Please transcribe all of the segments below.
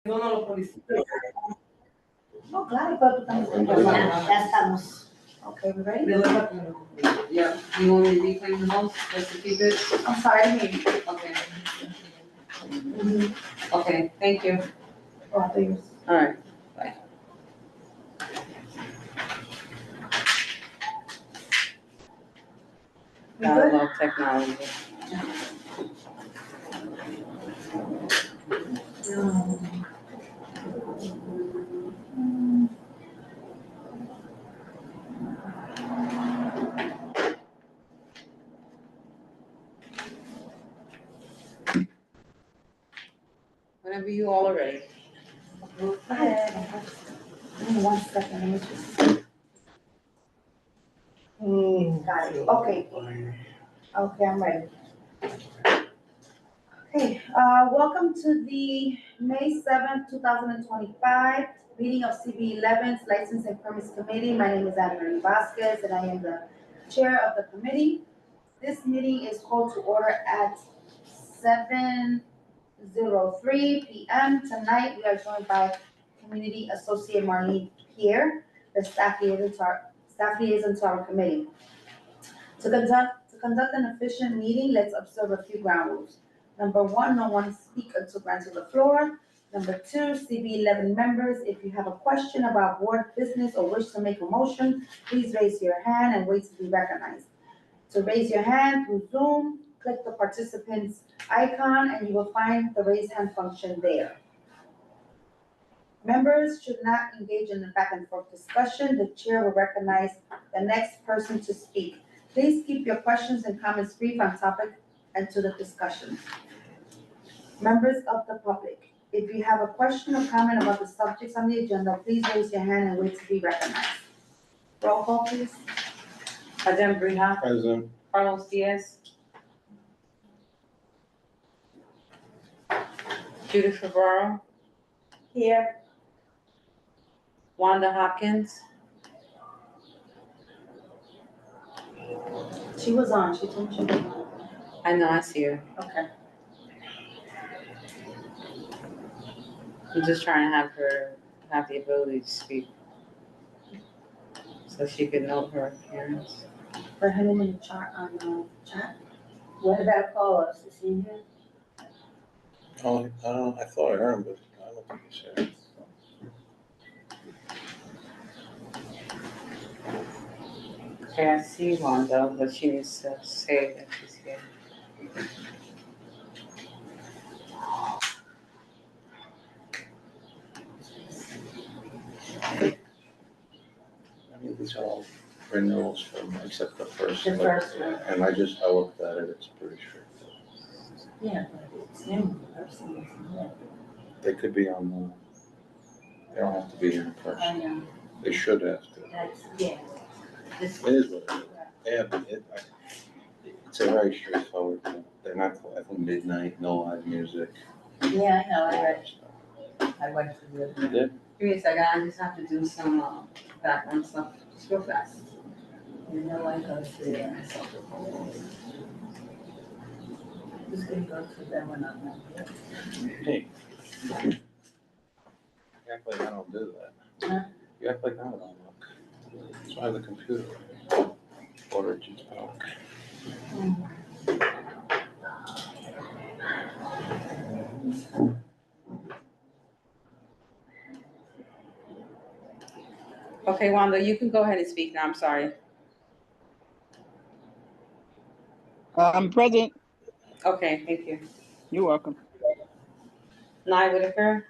No, no, los policías. No, claro, pero tú también. Ya estamos. Okay, we ready? Le doy la primera. Yeah, you want me to reclaim the house, just to keep it? I'm sorry, maybe. Okay. Okay, thank you. Oh, thanks. All right, bye. You Gotta good? love technology. Whenever you all are ready. Go ahead. Give me 1 second, let me just. Got it, okay. Okay, I'm ready. Okay, welcome to the May 7th, 2025 meeting of CB11's License and Permits Committee. My name is Ana Marie Vasquez, and I am the chair of the committee. This meeting is called to order at 7:03 p.m. Tonight, we are joined by Community Associate Marlene Pierre, the staff liaison to our committee. To conduct an efficient meeting, let's observe a few ground rules. Number one, no one speak until granted the floor. Number two, CB11 members, if you have a question about board business or wish to make a motion, please raise your hand and wait to be recognized. To raise your hand through Zoom, click the participant's icon and you will find the raise hand function there. Members should not engage in a back and forth discussion. The chair will recognize the next person to speak. Please keep your questions and comments brief on topic and to the discussion. Members of the public, if you have a question or comment about the subjects on the agenda, please raise your hand and wait to be recognized. Roll call, please. Adem Brija, Present. Carlos Diaz. Judith Ferraro, Here. Wanda Hopkins, She was on, she told me she was on. I know, I see her. Okay. I'm just trying to have her have the ability to speak. So she could note her appearance. For him in the chat, on the chat. What about Carlos, is he in here? Oh, I thought I heard him, but I don't think he's here. Okay, I see Wanda, but she needs to say that she's here. I mean, these are all renewals from, except the first. The first one. And I looked at it, it's pretty straightforward. Yeah, but it's him, the person isn't here. They could be on they don't have to be here in I person. know, They should have to. that's, yeah. This, It is what it is. Yeah, but it's a very straightforward thing. They're not, I think midnight, no live music. yeah, I know, all that stuff. I went to the other. You did? Give me a second, I just have to do some background stuff, just real fast. You know, I go to the, who's gonna go to them when I'm not here? Hey. You act like I don't do that. Huh? You act like I don't look. So I have the computer. Order G's power. Okay, Wanda, you can go ahead and speak now, I'm sorry. I'm present. Okay, thank you. You're welcome. Nye Whitaker,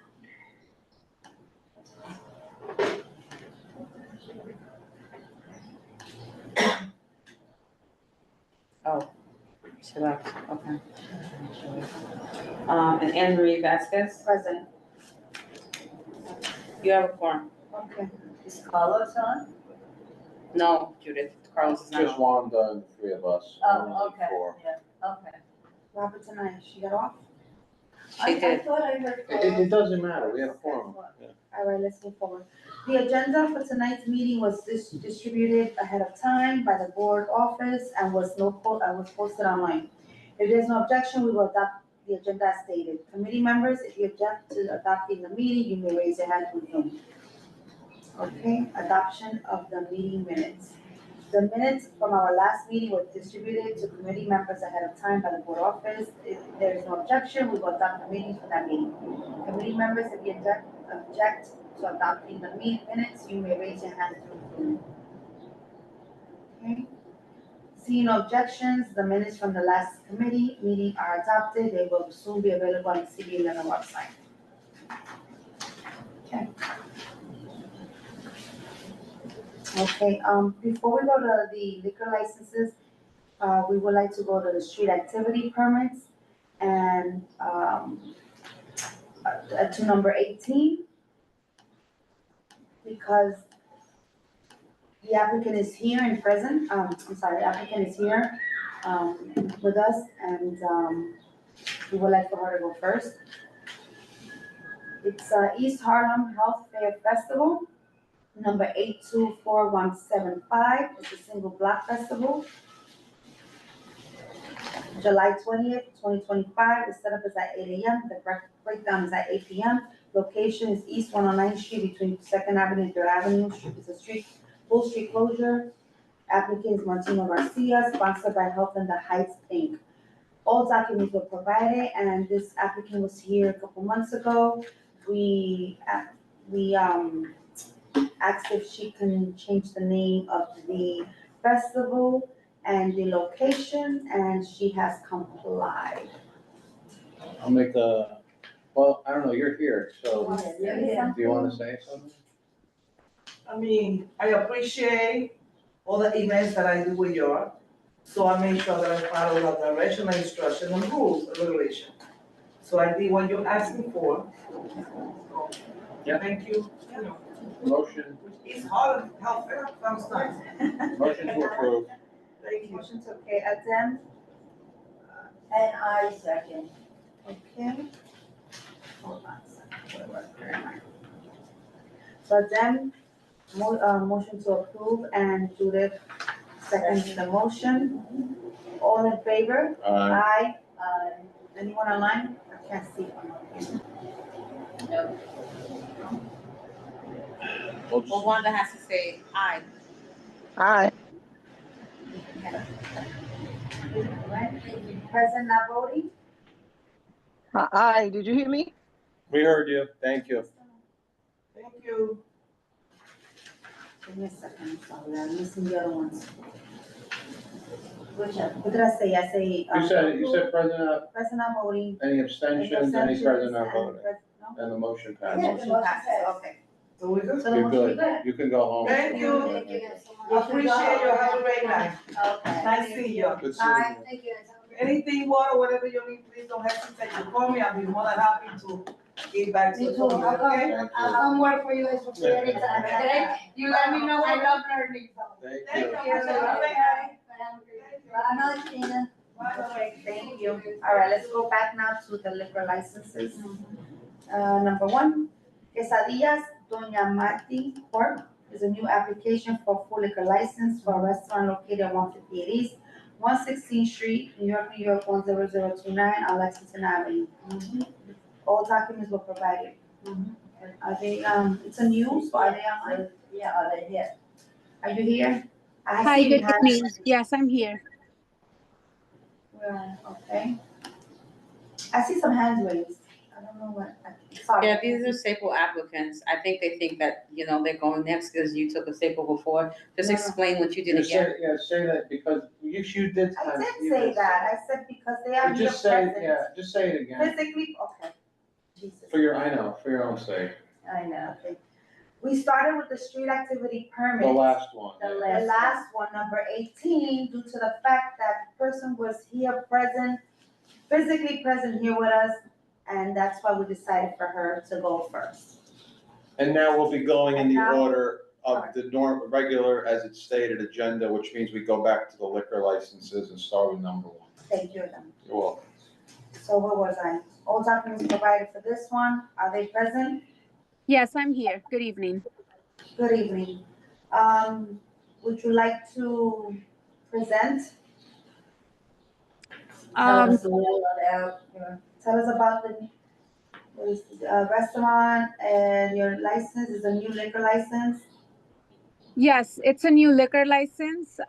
oh, she left, okay. And Anne Marie Vasquez, Present. you have a quorum. Okay. Is Carlos on? No, Judith, Carlos is not Just on. Wanda and the three of us. Oh, okay, Four. yeah, okay. Robert tonight, she got off? She did. I thought I heard It Carlos. doesn't matter, we have a forum. Yeah. All right, let's move forward. The agenda for tonight's meeting was distributed ahead of time by the board office and was posted online. If there's no objection, we will adopt the agenda as stated. Committee members, if you object to adopting the meeting, you may raise your hand with Zoom. Okay, adoption of the meeting minutes. The minutes from our last meeting were distributed to committee members ahead of time by the board office. If there is no objection, we will adopt the meetings for that meeting. Committee members, if you object to adopting the meeting minutes, you may raise your hand through Zoom. Okay. Seeing no objections, the minutes from the last committee meeting are adopted. They will soon be available on the CB11 website. Okay. Okay, before we go to the liquor licenses, we would like to go to the street activity permits and, to number 18. Because the applicant is here and present, the applicant is here, with us, and, we would like for her to go first. It's, East Harlem Health Fair Festival, number 824175. It's a single block festival. July 20th, 2025. The setup is at 8 a.m. The breakdown is at 8 p.m. Location is East 109th Street between 2nd Avenue and 3rd Avenue. It's a full street closure. Applicant is Martino Garcia, sponsored by Health in the Heights, Inc. All documents were provided, and this applicant was here a couple months ago. We asked if she can change the name of the festival and the location, and she has complied. I'll make the, well, I don't know, you're here, so Yeah. do you want to say something? I mean, I appreciate all the events that I do with y'all, so I make sure that I follow the direction and instruction and rules and regulation. So I did what you asked me for. So, Yeah. Thank you. Motion, It's hard, health fair, sounds nice. motion to approve. Thank you. Motion to pay Adem, And I second. okay. Hold on a second. Where am I? So Adem, motion to approve, and Judith seconds the motion. All in favor? Aye. Anyone online? I can't see one. We'll just- Well, Wanda has to say aye. Aye. Present not voting? Aye. Did you hear me? We heard you, thank you. Thank you. Give me a second, sorry, I'm missing the other ones. Which one? What did I say? I say. You said President, Present not voting. any abstentions, any President not voting, No? and the motion Yeah. passes. Motion passes, okay. So we good? So the You're motion. good, you can go home. Thank you. Thank you guys so I much. appreciate you. Have a great night. Okay. Nice seeing you. Good seeing Aye. you. Thank you guys. Anything more or whatever you need, please don't hesitate to call me. I'll be more than happy to give back to Me you. too. I'll come, Thank you. I'll come work for you guys for free anytime, okay? You let me know I love learning. Thank Thank you. you. Bye, Martina. Okay, thank you. All right, let's go back now to the liquor licenses. Number 1, Quesadillas Doña Marti Corp. is a new application for full liquor license for a restaurant located at 158 East, 116th Street, New York, 10029 on Lexington Avenue. All documents were provided. Are they, it's a new, so are they online? Yeah, are they here? Are you here? I Hi, see good hands. evening. Yes, I'm here. Okay. I see some hands raised. I don't know what, sorry. Yeah, these are staple applicants. I think they think that, they're going next because you took a staple before. Just No. explain what you did Just again. say, yeah, say that because you did. I did say that. I said because they are here Just say, present. yeah, just say it again, Physically, okay. Jesus. for your own sake, I know, okay. We started with the street activity permit. the last one. The yeah. The last one, number 18, due to the fact that the person was here present, physically present here with us, and that's why we decided for her to go first. And now we'll be going in the And now- order of the regular, as it's stated, agenda, which means we go back to the liquor licenses and start with number 1. Thank you again. You're welcome. So where was I? All documents provided for this one, are they present? Yes, I'm here. Good evening. Good evening. Would you like to present? Tell Um, us a little about tell us about the restaurant and your license is a new liquor license. Yes, it's a new liquor license.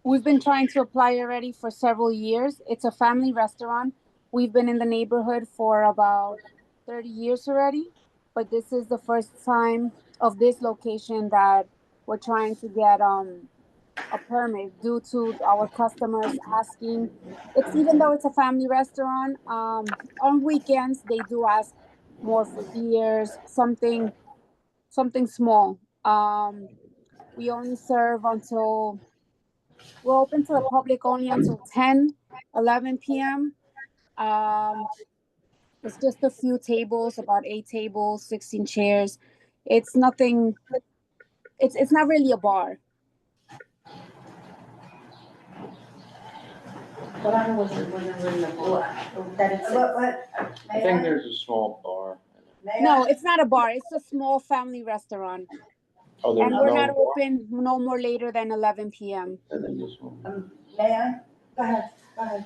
We've been trying to apply already for several years. It's a family restaurant. We've been in the neighborhood for about 30 years already, but this is the first time of this location that we're trying to get a permit due to our customers asking. It's even though it's a family restaurant, on weekends they do ask more for beers, something small. We only serve until we're open to the public only until 10, 11 p.m. Um, it's just a few tables, about 8 tables, 16 chairs. It's nothing. It's not really a bar. What I know wasn't really a bar, that it's. I think there's a small bar. No, it's not a bar. It's a small family restaurant, Oh, there's and we're not no bar? open no more later than 11 p.m. And then this one. May I? Go ahead, go ahead.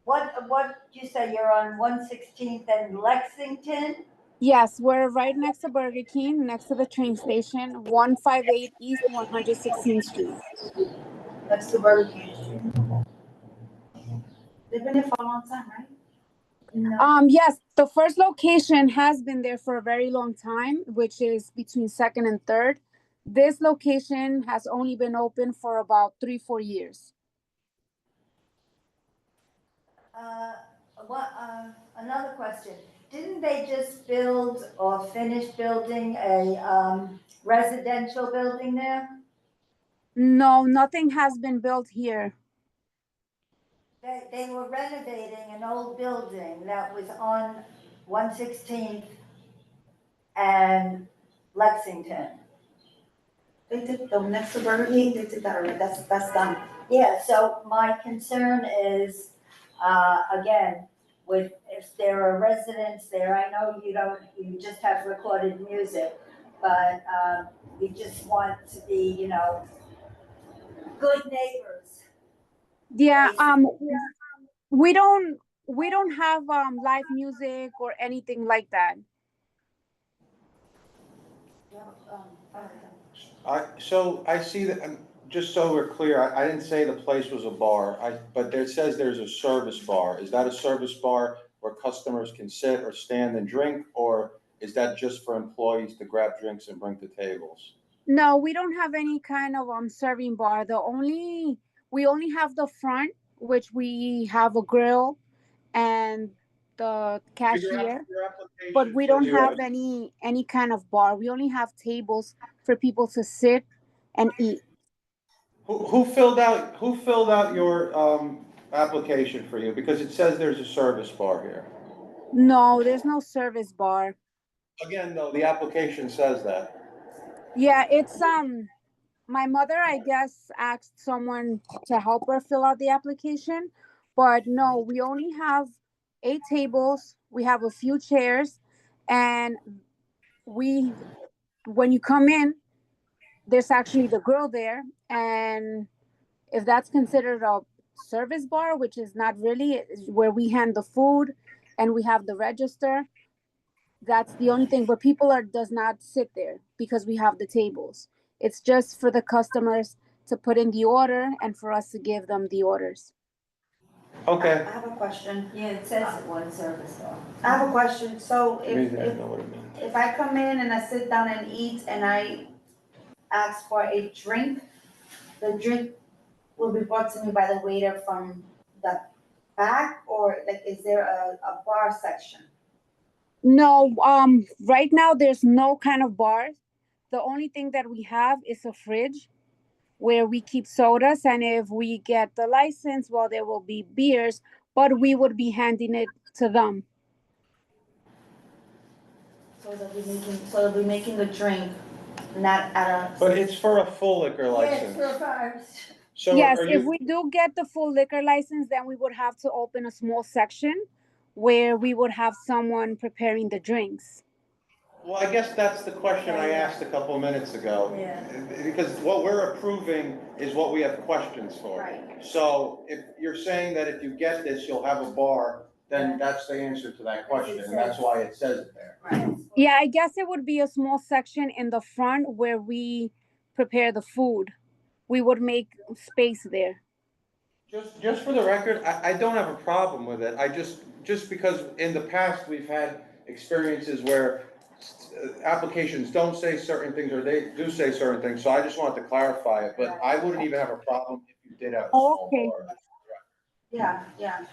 What you say, you're on 116th and Lexington? Yes, we're right next to Burger King, next to the train station, 158 East 116th Street. Next to Burger King. They've been there for a long time, right? No. Yes, the first location has been there for a very long time, which is between second and third. This location has only been open for about 3-4 years. Another question. Didn't they just build or finish building a residential building there? No, nothing has been built here. They were renovating an old building that was on 116th and Lexington. They did, the next to Burger King, they did that already, that's done. Yeah, so my concern is, again, if there are residents there, I know you just have recorded music, but, we just want to be, good neighbors. Yeah, basically. we don't have live music or anything like that. So I see that, just so we're clear, I didn't say the place was a bar, but there says there's a service bar. Is that a service bar where customers can sit or stand and drink, or is that just for employees to grab drinks and bring to tables? No, we don't have any kind of serving bar. We only have the front, which we have a grill and the cashier, but we don't have any kind of bar. We only have tables for people to sit and eat. Who filled out your application for you? Because it says there's a service bar here. No, there's no service bar. Again, though, the application says that. Yeah, it's my mother, I guess, asked someone to help her fill out the application, but no, we only have 8 tables. We have a few chairs, and when you come in, there's actually the grill there, and if that's considered a service bar, which is not really, where we hand the food and we have the register, that's the only thing. But does not sit there because we have the tables. It's just for the customers to put in the order and for us to give them the orders. Okay. I have a question. Yeah, it says it one service bar. I have a question, so Maybe I know what it means. if I come in and I sit down and eat and I ask for a drink, the drink will be brought to me by the waiter from the back, or like, is there a bar section? No, right now there's no kind of bars. The only thing that we have is a fridge where we keep sodas, and if we get the license, well, there will be beers, but we would be handing it to them. So they'll be making the drink, not at a. But it's for a full liquor license. Yes, for bars. So Yes, are if you, we do get the full liquor license, then we would have to open a small section where we would have someone preparing the drinks. Well, I guess that's the question I asked a couple of minutes ago. Yeah. Because what we're approving is what we have questions for. Right. So if you're saying that if you get this, you'll have a bar, then that's the answer to that question, and that's why it says it there. Right. Yeah, I guess it would be a small section in the front where we prepare the food. We would make space there. Just for the record, I don't have a problem with it. Just because in the past, we've had experiences where applications don't say certain things or they do say certain things, so I just wanted to clarify it, but I wouldn't even have a problem if you did have a small Okay. bar. Yeah.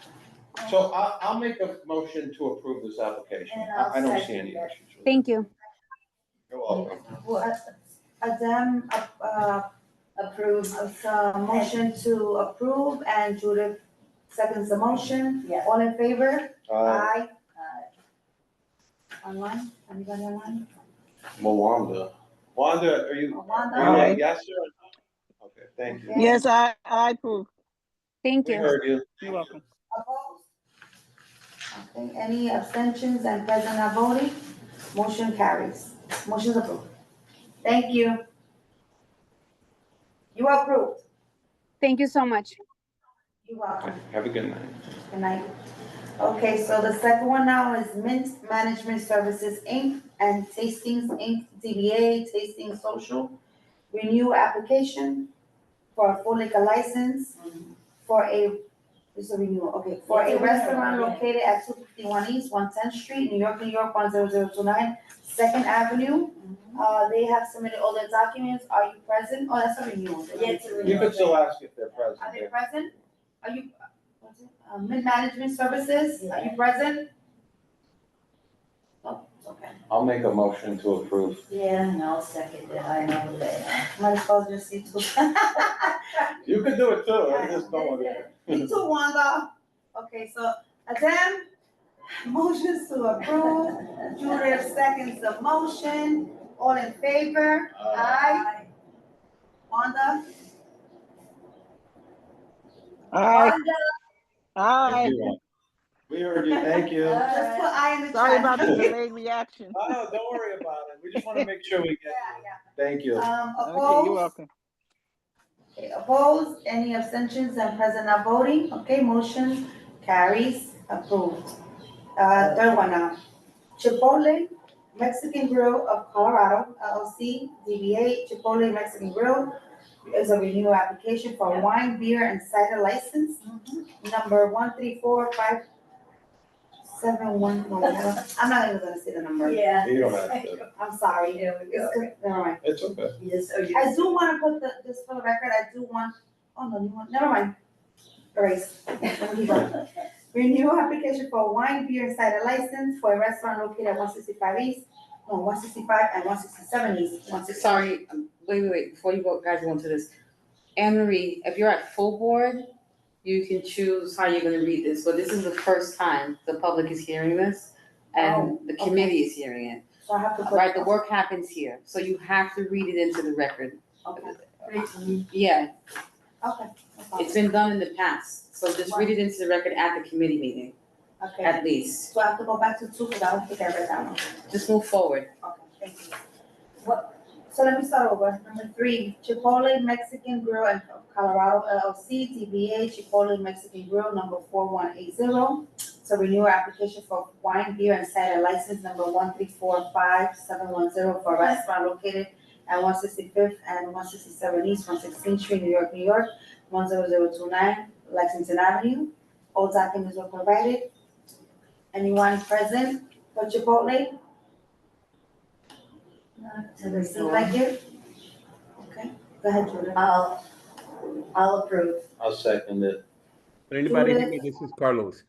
So I'll make a motion to approve this application. And I'll I don't see second any it. issues with it. Thank you. You're welcome. Well, Adam, Approved. it's a motion to approve and Judith seconds the motion. Yeah. All in favor? Aye. Uh, Online? Anybody online? Wanda, are you Wanda? a yes or a no? Okay, thank you. Okay. Yes, I approve. Thank We you. heard you. You're welcome. Opposed? Okay, any abstentions and present not voting? Motion carries. Motion's approved. Thank you. You are approved. Thank you so much. You're welcome. Have a good night. Good night. Okay, so the second one now is Mint Management Services, Inc. and Tastings, Inc., DBA Tasting Social. Renew application for a full liquor license for this is a renewal, okay, for It's a a renewal, restaurant yeah. located at 251 East, 110th Street, New York, 10029, Second Avenue. They have submitted all their documents. Are you present? Oh, that's a renewal. Yeah, it's a You renewal. could still ask if they're present. Are they present? Are you, what's it, Mint Management Services, are you present? Oh, it's okay. I'll make a motion to approve. Yeah, and I'll second it, I know who they are. Might as well just see two. You could do it too, I just don't want to. Me too, Wanda. Okay, so Adam, motions to approve, Judith seconds the motion, all in favor? Aye. Wanda? Aye. Wanda, Aye. We heard you, thank you. just put aye in the chat. Sorry about the delayed reaction. Oh, don't worry about it, we just want to make sure we get Yeah, you. Thank you. yeah. Okay, Opposed? you're welcome. Okay, opposed, any abstentions and present not voting? Okay, motion carries, approved. Third one now. Chipotle Mexican Grill of Colorado, LLC, DBA Chipotle Mexican Grill is a renewal application for wine, beer, and cider license, number 1345711. I'm not even gonna say the number. Yeah. You don't have to, I'm sorry. Here we go. It's good, never mind. it's okay. Yes, oh, you. I do wanna put this for the record, I do want, oh no, you want, never mind. Erase. Let me keep going. Renewal application for wine, beer, and cider license for a restaurant located at 165 East, no, 165 and 167 East, 160. Sorry, wait, before you guys go into this. Anne Marie, if you're at full board, you can choose how you're gonna read this, but this is the first time the public is hearing this, and the okay. committee is hearing it. So I have to put. Right, the work happens here, so you have to read it into the record. Okay, Yeah, okay. no problem. it's been done in the past, so just read it into the record at the committee meeting, Okay, at least. so I have to go back to two, because I don't think I read that one. Just move forward. Okay, thank you. So let me start over. Number 3, Chipotle Mexican Grill of Colorado LLC, DBA Chipotle Mexican Grill, number 4180. It's a renewal application for wine, beer, and cider license number 1345710 for a restaurant located at 165th and 167 East, 116th Street, New York, 10029, Lexington Avenue. All documents were provided. Anyone present for Chipotle? Does it seem like it? Okay, go ahead, Judith. I'll approve. I'll second it. Can anybody hear Judith. me? This is Carlos.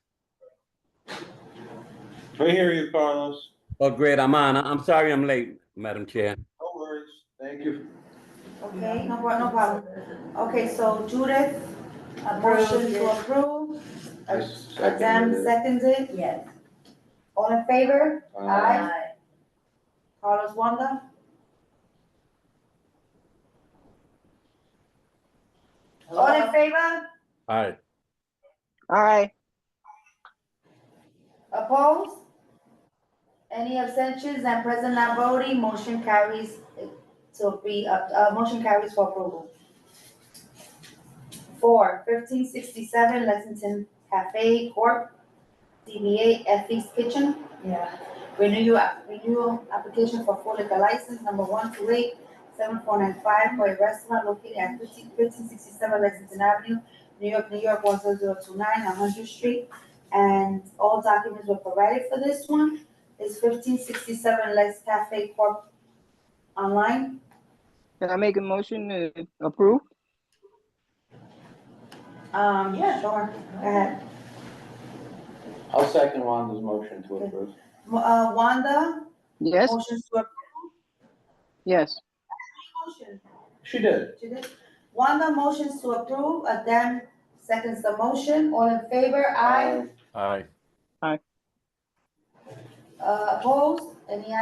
We hear you, Carlos. Oh, great, I'm on. I'm sorry I'm late, Madam Chair. No worries, thank you. Okay, no problem. Okay, so Judith, a motion to approve. I Adam seconded it. seconds it. Yes. All in favor? Aye. Carlos Wanda? All in favor? All right. Aye. Opposed? Any abstentions and present not voting, motion carries motion carries for approval. 4, 1567 Lexington Cafe Corp., DBA Effie's Kitchen. Yeah. Renewal application for full liquor license number 1287495 for a restaurant located at 1567 Lexington Avenue, New York, 10029, 100th Street. And all documents were provided for this one. Is 1567 Lex Cafe Corp. online? Can I make a motion to approve? Yeah, sure, go ahead. I'll second Wanda's motion to approve. Wanda, Yes, motion to approve. yes. Motion. She did. She did. Wanda motions to approve, Adam seconds the motion, all in favor, aye. Aye. Opposed, any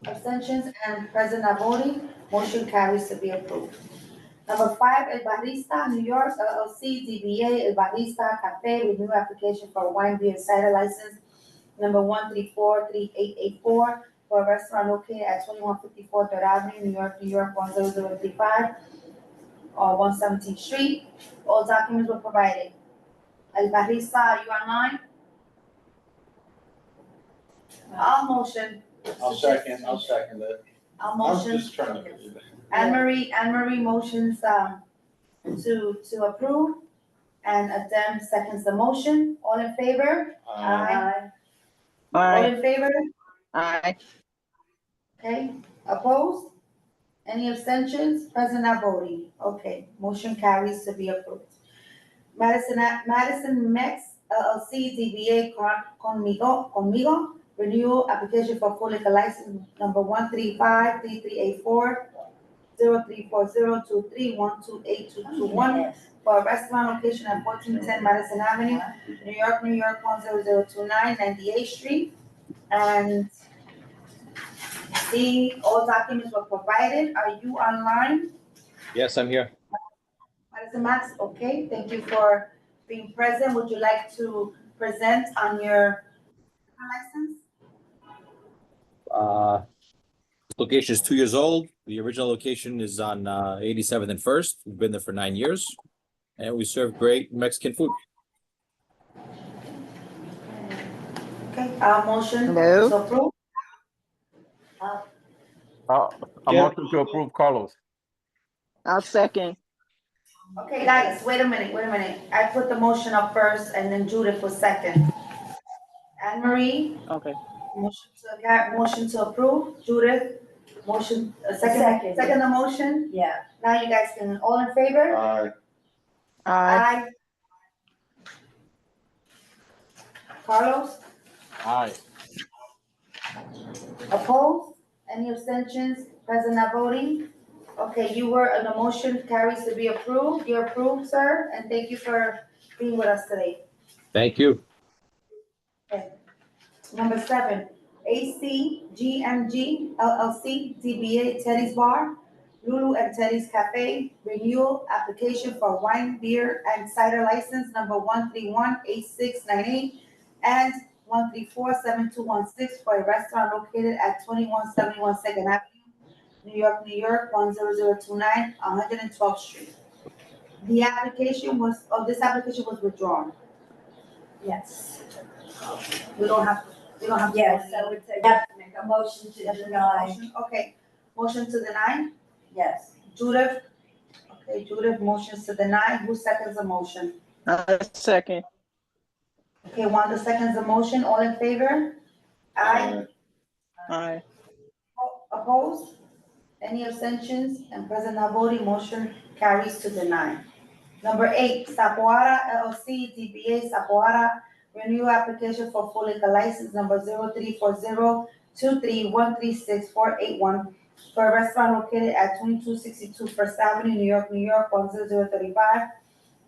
abstentions, and present not voting, motion carries to be approved. Number 5, El Barista, New York, LLC, DBA El Barista Cafe, renewal application for wine, beer, cider license number 1343884 for a restaurant located at 2154 Third Avenue, New York, 10035, or 117th Street. All documents were provided. El Barista, are you online? I'll motion. I'll second it. I'll I'm motion. just trying to. Anne Marie motions, to approve, and Adam seconds the motion. All in favor? Aye. All Aye, in favor? aye, Okay, opposed? Any abstentions? Present not voting. Okay, motion carries to be approved. Madison Mex LLC, DBA Conmigo, renewal application for full liquor license number 1353384 034023128221 Yes. for a restaurant location at 1410 Madison Avenue, New York, 10029, 98th Street. And see, all documents were provided. Are you online? Yes, I'm here. Madison Max, okay, thank you for being present. Would you like to present on your license? This location is 2 years old. The original location is on 87th and First. We've been there for 9 years, and we serve great Mexican food. Okay, motion No. to approve. A Yeah. motion to approve, Carlos. I'll second. Okay, guys, wait a minute. I put the motion up first and then Judith was second. Anne Marie, Okay. motion to approve. Judith, motion, Second. second the motion. Yeah. Now you guys can, all in favor? Aye. Aye, Carlos, Aye. opposed? Any abstentions? Present not voting? Okay, you were, the motion carries to be approved. You're approved, sir, and thank you for being with us today. Thank you. Number 7, ACGMG LLC, DBA Teddy's Bar, Lulu and Teddy's Cafe, renewal application for wine, beer, and cider license number 1318698 and 1347216 for a restaurant located at 2171 Second Avenue, New York, 10029, 112th Street. This application was withdrawn. Yes. We don't have to. Yes, so it's a, you have to make a motion to deny. Okay, motion to deny, Yes. Judith. Okay, Judith motions to deny. Who seconds the motion? I'll second. Okay, Wanda seconds the motion. All in favor? Aye. Aye, Opposed? Any abstentions? And present not voting, motion carries to deny. Number 8, Sapoara LLC, DBA Sapoara, renewal application for full liquor license number 034023136481 for a restaurant located at 2262 First Avenue, New York, 10035,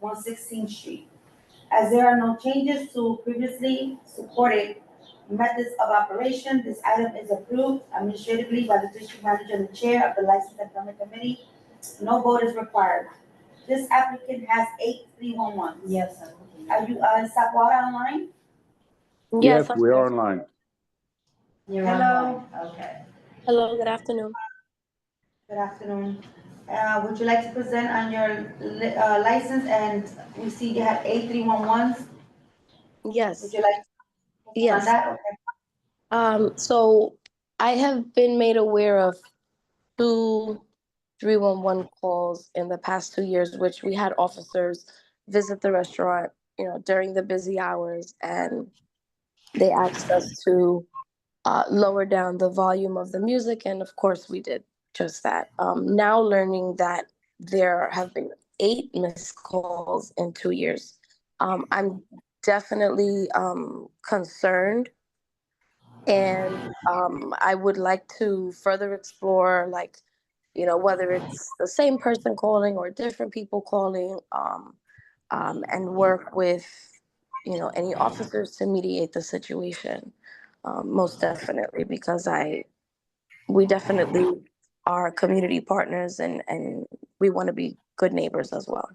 116th Street. As there are no changes to previously supported methods of operation, this item is approved administratively by the district manager and the chair of the License and Permit Committee. No vote is required. This applicant has 8311. Yes. Are you, Sapoara online? Yes, we are online. You're on Hello. one, okay. Hello, good afternoon. Good afternoon. Would you like to present on your license? And we see you have A311s. Would Yes, you like to present on yes. that? Okay. So I have been made aware of two 311 calls in the past 2 years, which we had officers visit the restaurant, during the busy hours, and they asked us to lower down the volume of the music, and of course we did just that. Now learning that there have been 8 missed calls in 2 years, I'm definitely concerned, and I would like to further explore, like, whether it's the same person calling or different people calling, and work with, any officers to mediate the situation. Most definitely, because we definitely are community partners, and we want to be good neighbors as well.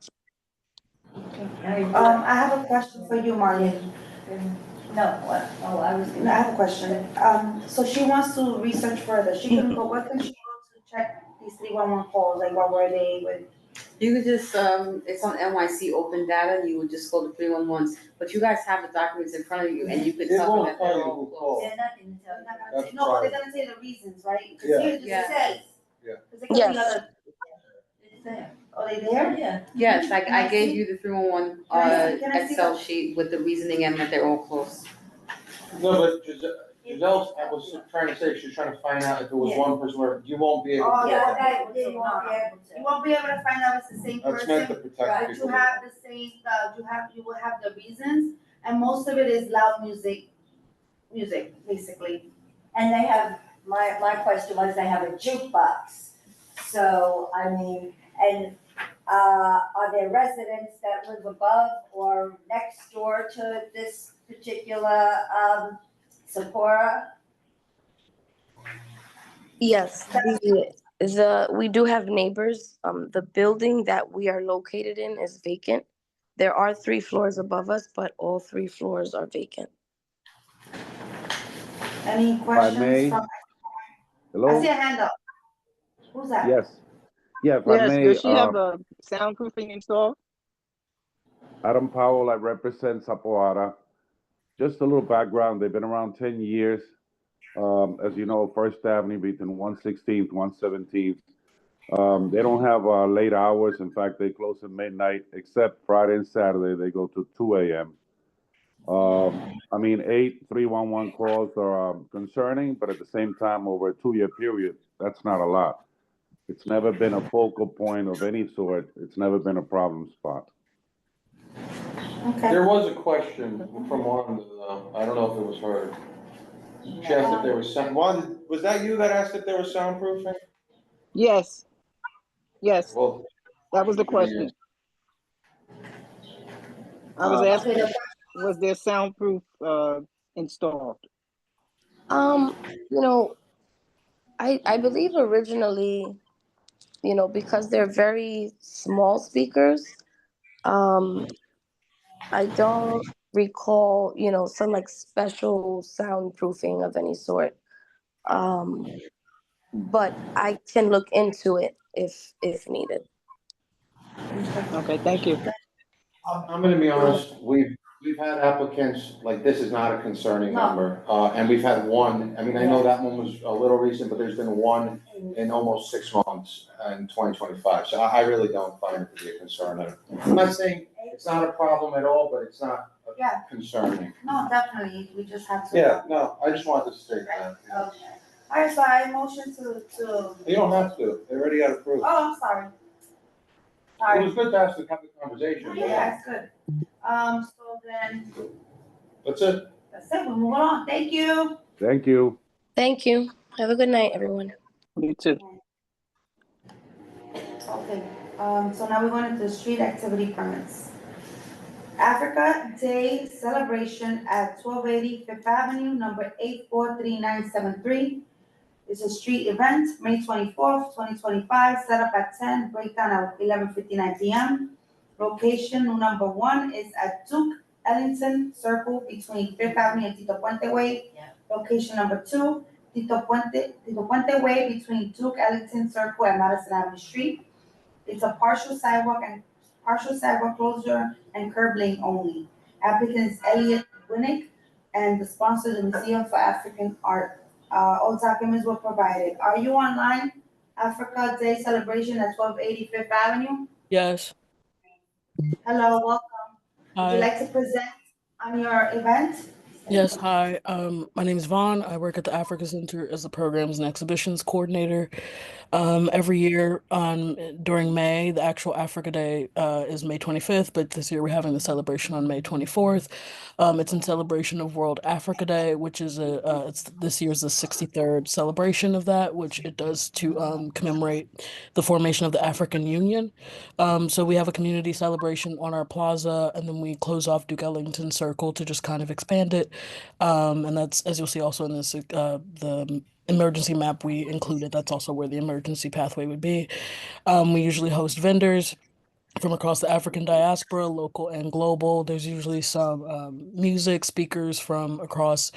I have a question for you, Marlene. No, what, oh, I was I gonna. have a question. So she wants to research further. She can go, what can she go to check these 311 calls? Like, what were they with? You could just, it's on NYC open data, you would just go to 311s, but you guys have the documents in front of you and you could It tell them won't that tell they're you all who closed. called. They're not gonna tell They're you. not gonna That's say, no, but they're private. gonna say the reasons, right? Because Yeah. here it Yeah. just says. Yeah. Because there could be Yes. other, It's there. are they there? Yeah. Yes, like Can I I gave see? you the 311, Can I see Excel the- sheet with the reasoning and that they're all closed. No, but Giselle, I was trying to say, she's trying to find out if it was Yeah. one person where you won't be able Oh, to Yeah, get that. that, they won't be able to. You won't be able to find out it's the same That's meant to person, protect but you people. have the same, you will have the reasons, and most of it is loud music, basically. And they have, my question was, they have a jukebox. So, I mean, and, are there residents that live above or next door to this particular, Sephora? Yes, we do have neighbors. The building that we are located in is vacant. There are 3 floors above us, but all 3 floors are vacant. Any If I questions may, from, I hello? see a hand up. Who's that? Yes. Yeah, if I Yes, may, does she have a soundproofing installed? Adam Powell, I represent Zapoara. Just a little background, they've been around 10 years. As you know, First Avenue between 116th, 117th. They don't have late hours. In fact, they close at midnight, except Friday and Saturday, they go to 2 a.m. I mean, 8 311 calls are concerning, but at the same time, over a 2-year period, that's not a lot. It's never been a focal point of any sort. It's never been a problem spot. Okay. There was a question from one, I don't know if it was her. She asked if there was was that you that asked if there was soundproofing? Yes. Yes, Well. that was the question. I was asking, was there soundproof installed? You know, I believe originally, because they're very small speakers, I don't recall, some like special soundproofing of any sort. But I can look into it if needed. Okay, thank you. I'm gonna be honest, we've had applicants, like, this is not a concerning No. number, and we've had one, I mean, I know that one was a little recent, but there's been one in almost 6 months in 2025, so I really don't find it to be a concern. I'm not saying it's not a problem at all, but it's not Yeah. concerning. No, definitely, we just have to. Yeah, no, I just wanted to state that. Okay. All right, so I motion to, You don't have to, they already got approved. oh, I'm sorry. It Sorry. was good to have the conversation. Yeah, it's good. So then, That's it. that's it, we're moving on, thank you. Thank you. Thank you. Have a good night, everyone. You too. Okay, so now we're going into the street activity permits. Africa Day celebration at 1280 Fifth Avenue, number 843973. It's a street event, May 24th, 2025, set up at 10, breakdown at 11:59 p.m. Location number 1 is at Duke Ellington Circle between Fifth Avenue and Tito Puente Way. Yeah. Location number 2, Tito Puente Way between Duke Ellington Circle and Madison Avenue Street. It's a partial sidewalk closure and curb lane only. Applicant is Elliot Winnick, and the sponsor is the Museum for African Art. All documents were provided. Are you online? Africa Day celebration at 1280 Fifth Avenue. Yes. Hello, welcome. Would you Hi. like to present on your event? Yes, hi. My name is Vaughn. I work at the Africa Center as the Programs and Exhibitions Coordinator. Every year during May, the actual Africa Day is May 25th, but this year we're having the celebration on May 24th. It's in celebration of World Africa Day, which is it's this year's the 63rd celebration of that, which it does to commemorate the formation of the African Union. So we have a community celebration on our plaza, and then we close off Duke Ellington Circle to just kind of expand it. And that's, as you'll see also in this, the emergency map we included, that's also where the emergency pathway would be. We usually host vendors from across the African diaspora, local and global. There's usually some music speakers from across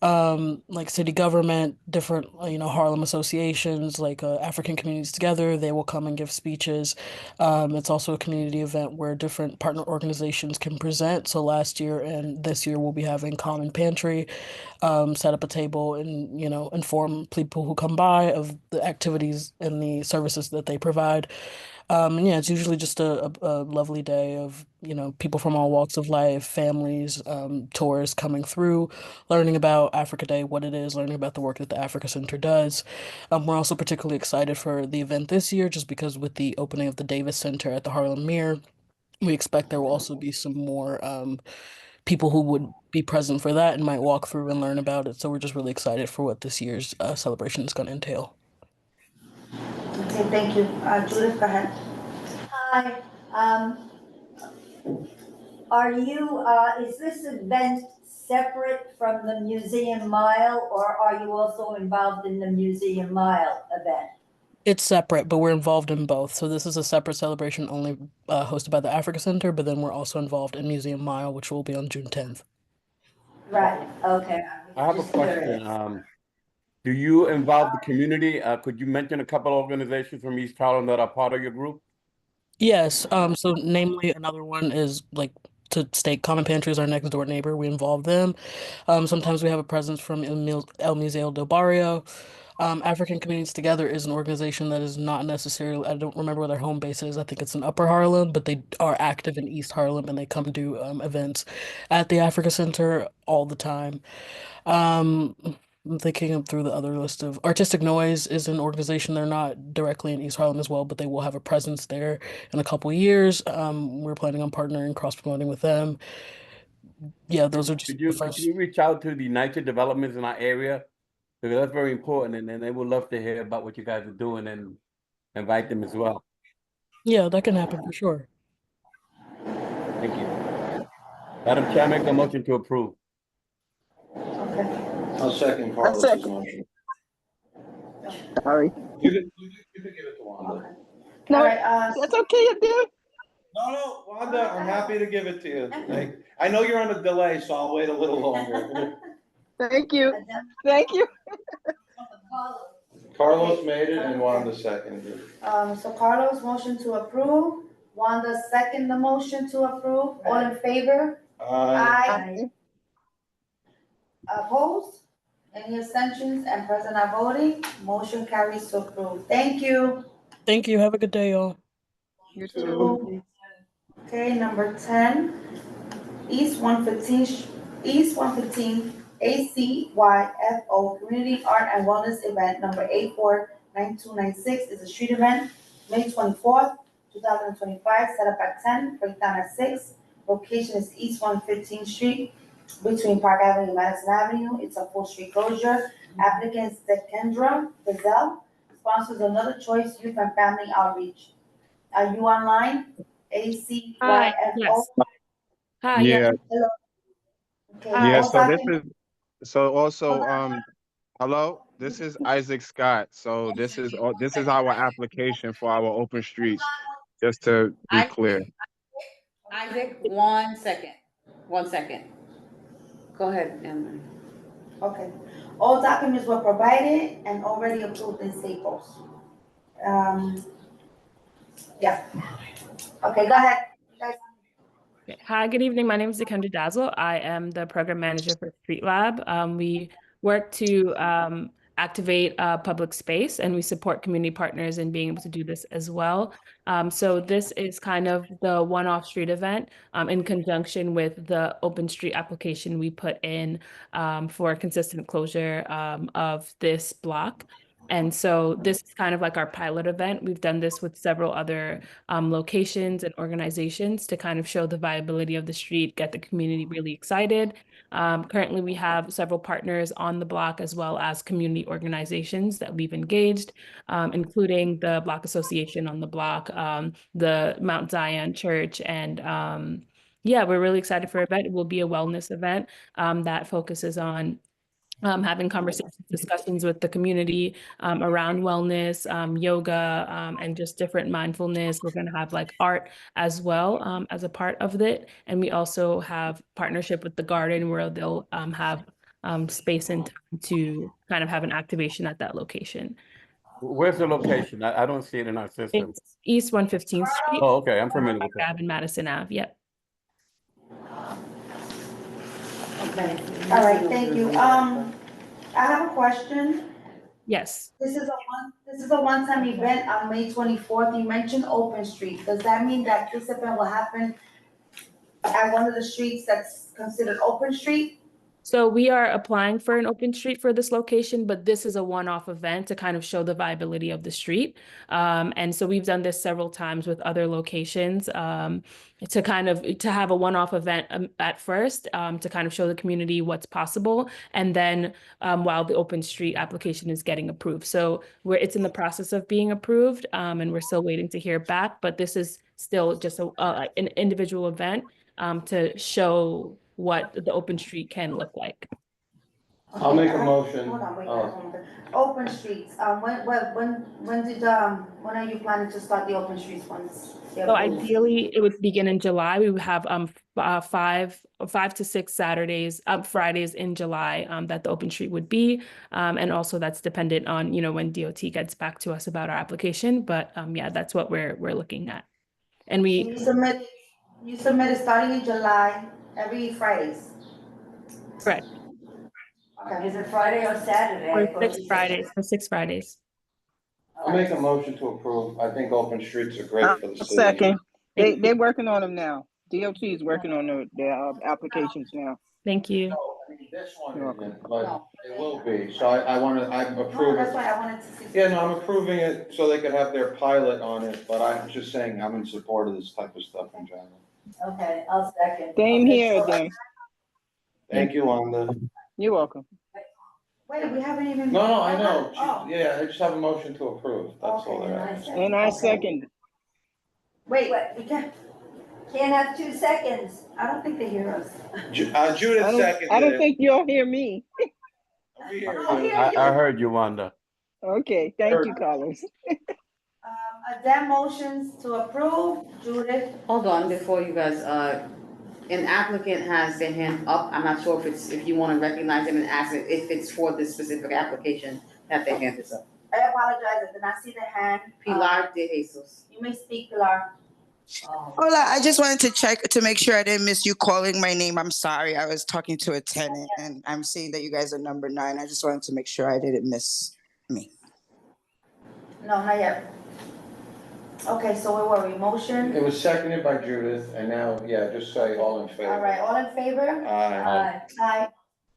like city government, different Harlem associations, like African Communities Together. They will come and give speeches. It's also a community event where different partner organizations can present. So last year and this year we'll be having Common Pantry, set up a table and inform people who come by of the activities and the services that they provide. And yeah, it's usually just a lovely day of, people from all walks of life, families, tourists coming through, learning about Africa Day, what it is, learning about the work that the Africa Center does. We're also particularly excited for the event this year, just because with the opening of the Davis Center at the Harlem Mirror, we expect there will also be some more people who would be present for that and might walk through and learn about it. So we're just really excited for what this year's celebration is going to entail. Okay, thank you. Judith, go ahead. Hi, is this event separate from the Museum Mile, or are you also involved in the Museum Mile event? It's separate, but we're involved in both. So this is a separate celebration only hosted by the Africa Center, but then we're also involved in Museum Mile, which will be on June 10th. Right, okay. I have a question. Do you involve the community? Could you mention a couple organizations from East Harlem that are part of your group? Yes. So namely another one is like to state Common Pantry is our next door neighbor. We involve them. Sometimes we have a presence from El Museo del Barrio. African Communities Together is an organization that is not necessarily, I don't remember where their home base is. I think it's in Upper Harlem, but they are active in East Harlem and they come do events at the Africa Center all the time. I'm thinking through the other list of Artistic Noise is an organization. They're not directly in East Harlem as well, but they will have a presence there in a couple of years. We're planning on partnering, cross-promoting with them. Yeah, those are just Could you reach out to the United Developments in our area? Because that's very important, and they would love to hear about what you guys are doing and invite them as well. Yeah, that can happen for sure. Thank you. Madam Chair, make a motion to approve. Okay. I'll second Carlos's motion. Sorry. You can give it to Wanda. No, All right, that's okay, dear. No, Wanda, I'm happy to give it to you. I know you're on a delay, so I'll wait a little longer. Thank you. Thank you. Carlos made it and Wanda seconded it. So Carlos motion to approve, Wanda second the motion to approve, all in favor? Aye. Opposed? Any abstentions and present not voting? Motion carries to approve. Thank you. Thank you. Have a good day, y'all. You too. Okay, number 10, East 115 ACYFO Community Art and Wellness Event number 849296 is a street event, May 24th, 2025, set up at 10, breakdown at 6. Location is East 115th Street between Park Avenue and Madison Avenue. It's a full street closure. Applicants Dekendra Gazelle, sponsors Another Choice Youth and Family Outreach. Are you online? ACYFO? Yes. Hi, Yeah, Hello. Okay. yeah. all So this documents- is hello. This is Isaac Scott. So this is our application for our open streets. Just to be clear. Isaac, 1 second. 1 second. Go ahead, Anne. Okay. All documents were provided and already approved in Staples. Yeah. Okay, go ahead. You guys. Okay. Hi, good evening. My name is Zakendra Dazzle. I am the program manager for Street Lab. We work to activate public space, and we support community partners in being able to do this as well. So this is kind of the one-off street event in conjunction with the open street application we put in for consistent closure of this block. And so this is kind of like our pilot event. We've done this with several other locations and organizations to kind of show the viability of the street, get the community really excited. Currently, we have several partners on the block as well as community organizations that we've engaged, including the Block Association on the block, the Mount Zion Church, and yeah, we're really excited for the event. It will be a wellness event that focuses on having conversations, discussions with the community around wellness, yoga, and just different mindfulness. We're going to have like art as well as a part of it. And we also have partnership with the garden where they'll have space and time to kind of have an activation at that location. Where's the location? I don't see it in our system. It's East 115th Street. Oh, okay, I'm familiar with that. And Madison Ave, yep. Okay. All right, thank you. I have a question. Yes. This is a one-time event on May 24th. You mentioned open street. Does that mean that this event will happen at one of the streets that's considered open street? So we are applying for an open street for this location, but this is a one-off event to kind of show the viability of the street. And so we've done this several times with other locations to have a one-off event at first to kind of show the community what's possible. And then while the open street application is getting approved. So it's in the process of being approved and we're still waiting to hear back, but this is still just an individual event to show what the open street can look like. I'll make a motion. Hold on, wait. Open streets, when are you planning to start the open streets once? So ideally, it would begin in July. We would have 5 to 6 Saturdays, Fridays in July that the open street would be. And also that's dependent on, when DOT gets back to us about our application. But yeah, that's what we're looking at. And You submitted starting in July, every Fridays. Correct. Okay. Is it Friday or Saturday? For 6 Fridays. I'll make a motion to approve. I think open streets are great for the city. Second. They're working on them now. DOT is working on their applications now. Thank you. No, I mean, this one isn't, but it will be. So I'm approving. That's why I wanted to see. Yeah, no, I'm approving it so they could have their pilot on it, but I'm just saying I'm in support of this type of stuff in general. Okay, I'll second. Same here then. Thank you, Wanda. You're welcome. Wait, we haven't even. No, I know. Oh. Yeah, I just have a motion to approve. That's all they're asking. And I second. Wait, we can't have 2 seconds. I don't think they hear us. Judith seconded I don't it. think you'll hear me. We hear you. I heard you, Wanda. Okay, thank you, Carlos. Then motions to approve, Judith. Hold on, before you guys, an applicant has their hand up. I'm not sure if you want to recognize them and ask if it's for this specific application that their hand is up. I apologize, I did not see the hand. Pilar de Jesus. You may speak, Pilar. Hola, I just wanted to check to make sure I didn't miss you calling my name. I'm sorry. I was talking to a tenant and I'm seeing that you guys are number 9. I just wanted to make sure I didn't miss me. No, not yet. Okay, so where were we? Motion? It was seconded by Judith, and now, yeah, just say all in favor. All right, all in favor? Aye. Aye.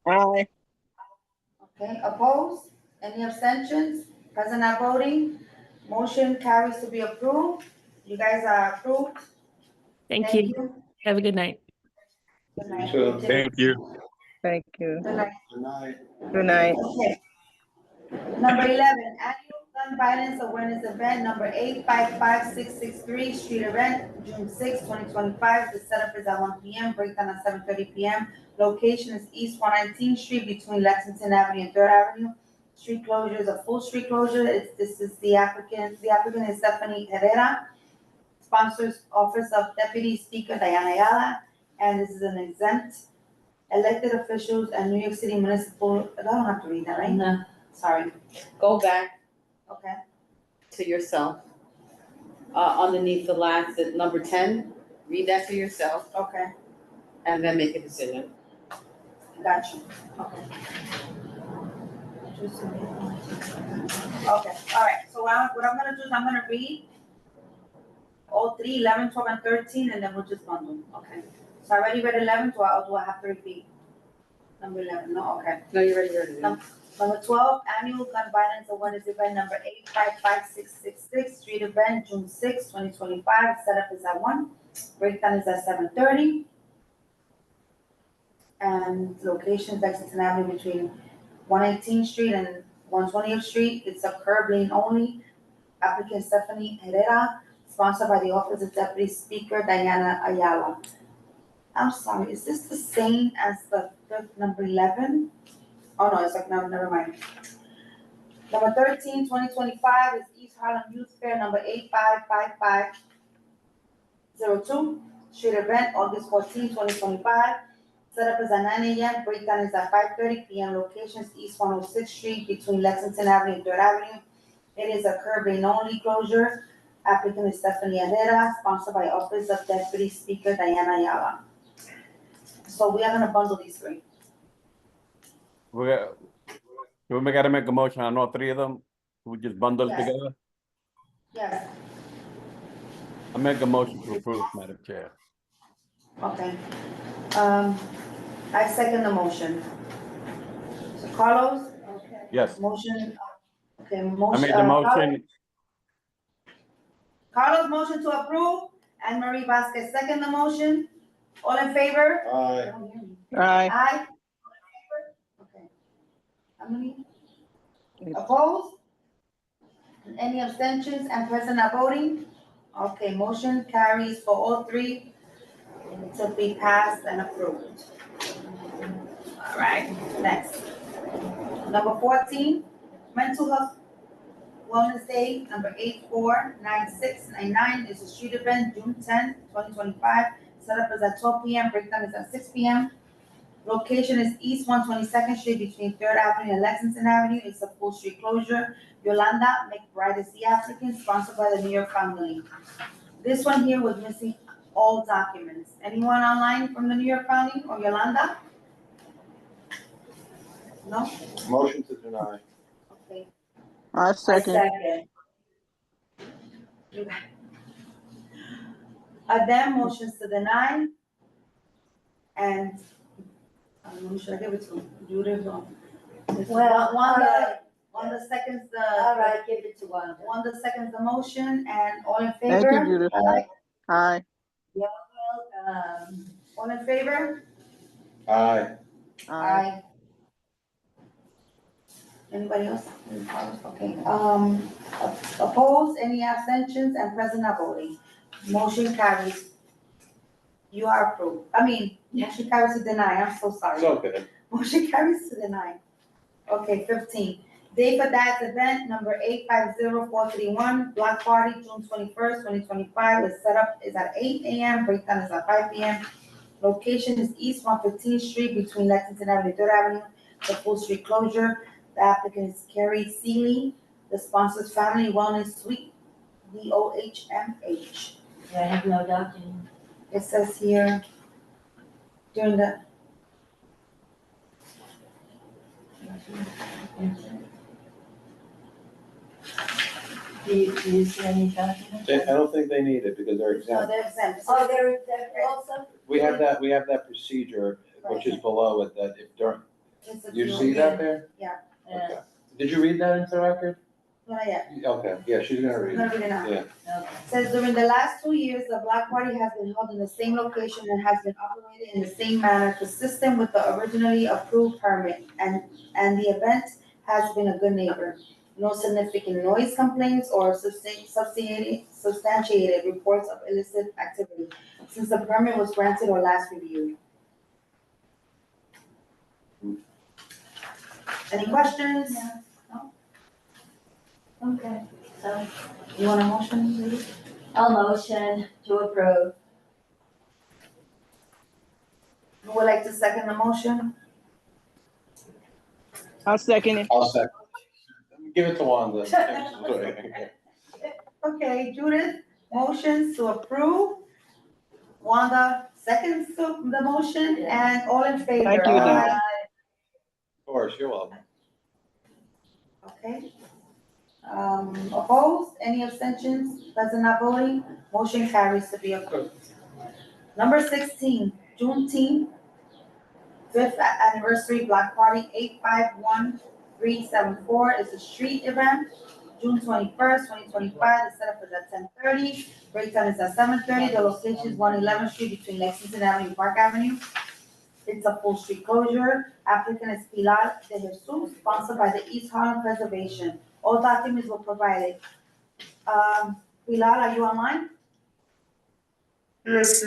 Aye. Okay, opposed? Any abstentions? Present not voting? Motion carries to be approved. You guys are approved. Thank you. Have a good night. Good night. So, Thank you. Thank you. Good night. Good night. Good night. Okay. Number 11, annual gun violence awareness event, number 855663, street event, June 6, 2025. The setup is at 1 p.m., breakdown at 7:30 p.m. Location is East 119th Street between Lexington Avenue and 3rd Avenue. Street closure is a full street closure. This is the applicant. The applicant is Stephanie Herrera. Sponsors Office of Deputy Speaker Diana Ayala, and this is an exempt elected officials and New York City municipal, I don't have to read that, right? No, sorry. Go back Okay, to yourself. Underneath the last, the number 10, read that to yourself okay, and then make a decision. got you, okay. Okay, all right, so what I'm gonna do is I'm gonna read all 3, 11, 12, and 13, and then we'll just bundle, okay? So I already read 11, do I have to repeat? Number 11, no, okay. No, you're ready. Number 12, annual gun violence awareness event number 855666, street event, June 6, 2025. Setup is at 1, breakdown is at 7:30. And location is Lexington Avenue between 118th Street and 120th Street. It's a curb lane only. Applicant Stephanie Herrera, sponsored by the Office of Deputy Speaker Diana Ayala. I'm sorry, is this the same as the fifth, number 11? Oh, no, it's like, no, never mind. Number 13, 2025 is East Harlem Youth Fair, number 855502. Street event, August 14, 2025. Setup is at 9 a.m., breakdown is at 5:30 p.m. Locations, East 106th Street between Lexington Avenue and 3rd Avenue. It is a curb lane only closure. Applicant is Stephanie Herrera, sponsored by Office of Deputy Speaker Diana Ayala. So we are gonna bundle these 3. We gotta make a motion on all 3 of them. We just bundle it Yes. together. Yes, I make a motion to approve, Madam Chair. okay. I second the motion. So Carlos, Yes, motion, okay, I motion. made the motion. Carlos, motion to approve, and Marie Vasquez, second the motion. All in favor? Aye. Aye. Aye. Okay. How many? Opposed? Any abstentions and present not voting? Okay, motion carries for all 3 to be passed and approved. All right, next. Number 14, Mental Health Wellness Day, number 849699 is a street event, June 10, 2025. Setup is at 12 p.m., breakdown is at 6 p.m. Location is East 122nd Street between 3rd Avenue and Lexington Avenue. It's a full street closure. Yolanda McBride is the applicant, sponsored by the New York Family. This one here was missing all documents. Anyone online from the New York Family or Yolanda? No? Motion to deny. Okay. I second. Then motions to deny. And, who should I give it to? Judith or? Well, Wanda seconds the. All right, give it to Wanda. Wanda seconds the motion, and all in Thank favor? you, Judith. Aye. You're welcome. All in favor? Aye. Aye. Anybody else? Okay, opposed, any abstentions, and present not voting. Motion carries. You are approved. Motion carries to deny, I'm so sorry. It's okay. Motion carries to deny. Okay, 15. Day for Dad's event, number 850431, block party, June 21st, 2025. The setup is at 8 a.m., breakdown is at 5 p.m. Location is East 115th Street between Lexington Avenue and 3rd Avenue. The full street closure. The applicant is Carrie Seeley. The sponsor's Family Wellness Suite, DOHMH. I have no document. It says here, during the. Do you see any documents? I don't think they need it because they're No, exempt. they're exempt. Oh, they're also? We have that procedure, which is below it, that if during, It's a you see that there? Yeah. Okay. Did you read that into the record? Not yet. Okay, yeah, she's gonna read Not it. really now. Yeah. Okay. Says during the last 2 years, the block party has been held in the same location and has been operated in the same manner consistent with the originally approved permit, and the event has been a good neighbor. No significant noise complaints or substantiated reports of illicit activity since the permit was granted or last reviewed. Any questions? No. Okay, so You want a motion, please? I'll motion to approve. Who would like to second the motion? I'll second it. I'll second. Give it to Wanda. Okay, Judith, motions to approve. Wanda, seconds to the motion, and all in favor? Thank you, Denise. Of course, you're welcome. Okay. Opposed, any abstentions, present not voting, motion carries to be approved. Number 16, Juneteenth, 5th anniversary block party 851374 is a street event. June 21st, 2025, the setup is at 10:30, break time is at 7:30, the location is 111th Street between Lexington Avenue and Park Avenue. It's a full street closure. Applicant is Pilar de Jesus, sponsored by the East Harlem Preservation. All documents were provided. Pilar, are you online? Yes.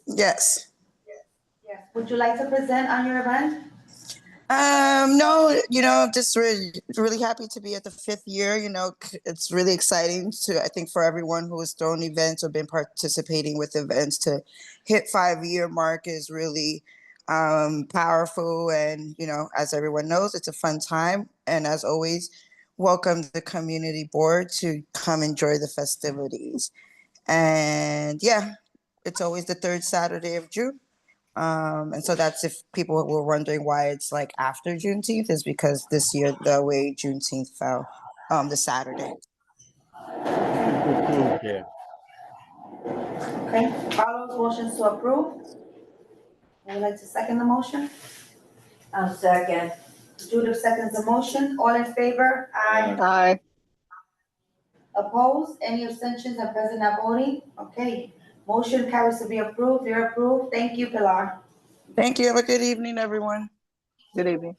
Yes. Would you like to present on your event? No, just really happy to be at the 5th year. It's really exciting I think for everyone who has thrown events or been participating with events to hit 5-year mark is really powerful. And, as everyone knows, it's a fun time. And as always, welcome the community board to come enjoy the festivities. And yeah, it's always the 3rd Saturday of June. And so that's if people were wondering why it's like after Juneteenth, is because this year the way Juneteenth fell, the Saturday. Yeah. Okay, Carlos, motions to approve. Would you like to second the motion? I'll second. Judith seconds the motion. All in favor? Aye. Aye. Opposed? Any abstentions and present not voting? Okay, motion carries to be approved. You're approved. Thank you, Pilar. Thank you. Have a good evening, everyone. Good evening.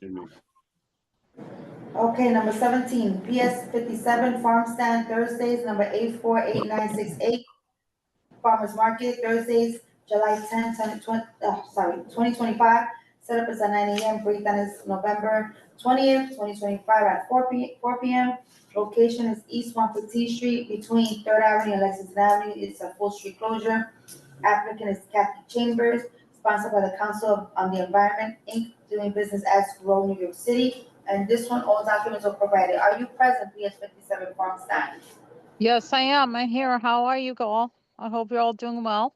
Okay, number 17, PS 57 Farm Stand Thursdays, number 848968. Farmers Market Thursdays, July 10, 2025. Setup is at 9 a.m. Breakdown is November 20th, 2025 at 4 p.m. Location is East 115th Street between 3rd Avenue and Lexington Avenue. It's a full street closure. Applicant is Kathy Chambers, sponsored by the Council on the Environment, Inc., doing business as Grow New York City. And this one, all documents are provided. Are you present, PS 57 Farm Stand? Yes, I am. I'm here. How are you all? I hope you're all doing well.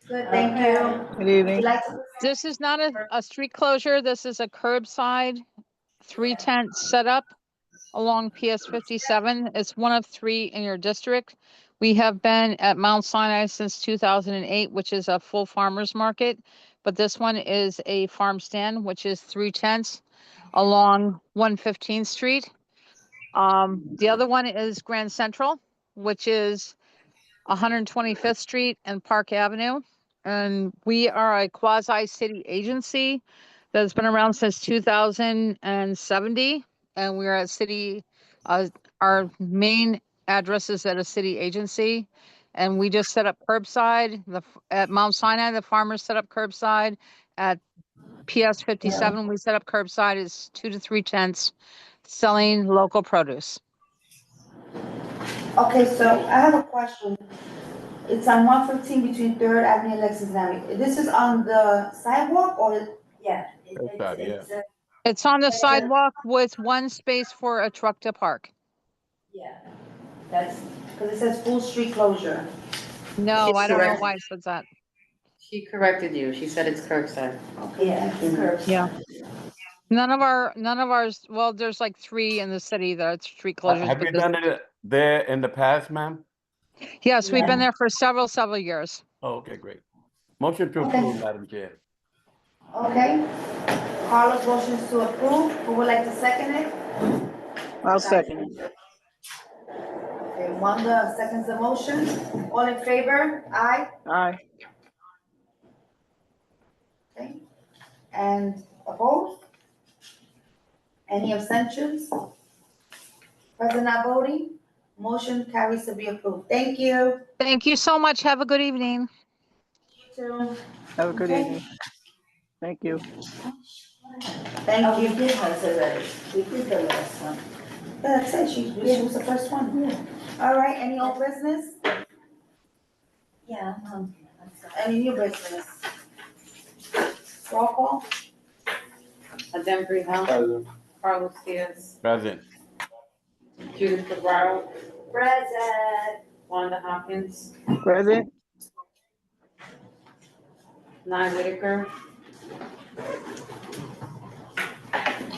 Good, thank you. Good evening. Would you like to? This is not a street closure. This is a curbside 3-tent setup along PS 57. It's one of 3 in your district. We have been at Mount Sinai since 2008, which is a full farmer's market. But this one is a farm stand, which is 3 tents along 115th Street. The other one is Grand Central, which is 125th Street and Park Avenue. And we are a quasi-city agency that's been around since 2070. And we are at city, our main address is at a city agency. And we just set up curbside. At Mount Sinai, the farmers set up curbside. At PS 57, we set up curbside. It's 2 to 3 tents selling local produce. Okay, so I have a question. It's on 115 between 3rd Avenue and Lexington Avenue. This is on the sidewalk or? Yeah. It's on the sidewalk with 1 space for a truck to park. Yeah, that's. Because it says full street closure. No, It's I don't know correct. why it says that. She corrected you. She said it's curbside. Yeah, it's curbside. Yeah. None of ours, well, there's like 3 in the city that are street closures. Have you done it there in the past, ma'am? Yes, we've been there for several years. Oh, okay, great. Motion to Okay. approve, Madam Chair. Okay. Carlos motions to approve. Who would like to second it? I'll second it. Okay, Wanda seconds the motion. All in favor? Aye. Aye. Okay. And opposed? Any abstentions? Present not voting? Motion carries to be approved. Thank you. Thank you so much. Have a good evening. You too. Have a good Okay. evening. Thank you. Thank Oh, you. we did hers already. We did the last one. Yeah, that's it. She was the first one. Yeah. All right, any old business? Yeah, I'm Any new business? Roll call. Denver Health, Present. Carlos Diaz, Present. Judith Guerrero, Present. Wanda Hopkins, Present. Nye Whitaker,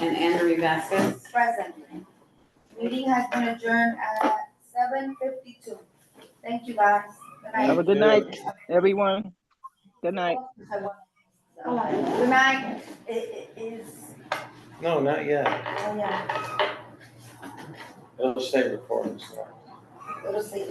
and Anne Marie Vasquez. Present. Meeting has been adjourned at 7:52. Thank you, guys. Good night. Have a good night, everyone. Good night. Good night. It is. No, not yet. Oh, yeah. It'll say recording start. Go to sleep.